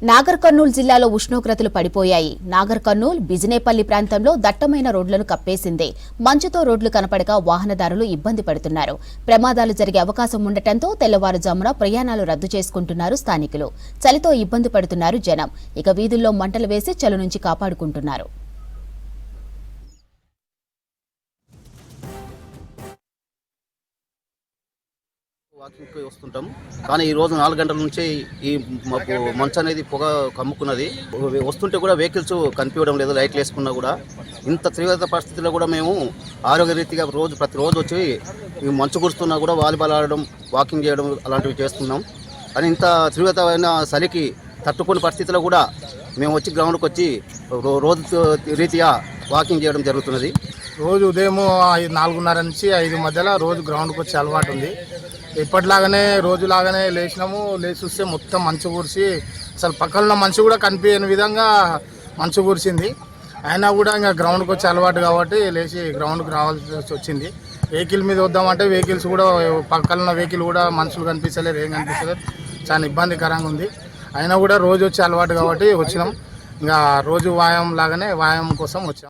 నాగర్ కర్నూలు జిల్లాలో ఉష్ణోగ్రతలు పడిపోయాయి. నాగర్ కర్నూలు బిజినేపల్లి ప్రాంతంలో దట్టమైన రోడ్లను కప్పేసింది. మంచుతో రోడ్లు కనపడక వాహనదారులు ఇబ్బంది పడుతున్నారు. ప్రమాదాలు జరిగే అవకాశం ఉండటంతో తెల్లవారుజామున ప్రయాణాలు రద్దు చేసుకుంటున్నారు స్థానికులు. చలితో ఇబ్బంది పడుతున్నారు జనం. ఇక వీధుల్లో మంటలు వేసి చలి నుంచి కాపాడుకుంటున్నారు. వాకింగ్కి వస్తుంటాం, కానీ ఈరోజు 4 గంటల నుంచి ఈ మాకు మంచు అనేది పొగ కమ్ముకున్నది. వస్తుంటే కూడా వెహికల్స్ కనిపించడం లేదు. లైట్లు వేసుకున్నా కూడా ఇంత తీవ్రత పరిస్థితుల్లో కూడా మేము ఆరోగ్య రీతిగా ప్రతిరోజు వచ్చి మంచు కురుస్తున్నా కూడా వాలీబాల్ ఆడడం, వాకింగ్ చేయడం అలాంటివి చేస్తున్నాం. కానీ ఇంత తీవ్రతమైన చలికి తట్టుకునే పరిస్థితుల్లో కూడా మేము వచ్చి గ్రౌండ్కి వచ్చి రోజు రీతిగా వాకింగ్ చేయడం జరుగుతున్నది. రోజు ఉదయం 4:30 నుంచి 5 మధ్యలో రోజు గ్రౌండ్కి వచ్చే అలవాటు ఉంది. ఇప్పటిలాగానే రోజులాగానే లేచి చూస్తే మొత్తం మంచు కురిసి అసలు పక్కన మంచు కూడా కనిపించని విధంగా మంచు కురిసింది. అయినా కూడా ఇంకా గ్రౌండ్కి వచ్చే అలవాటు కాబట్టి లేచి గ్రౌండ్కి రావాల్సి వచ్చింది. వెహికల్ మీద వద్దామంటే వెహికల్స్ కూడా పక్కన వెహికల్ కూడా మనుషులు కనిపించలేరు, ఏం కనిపించలేదు. చాలా ఇబ్బందికరంగా ఉంది. అయినా కూడా రోజు వచ్చే అలవాటు కాబట్టి వచ్చినాం. ఇంకా రోజు వ్యాయామం లాగానే వ్యాయామం కోసం వచ్చాం.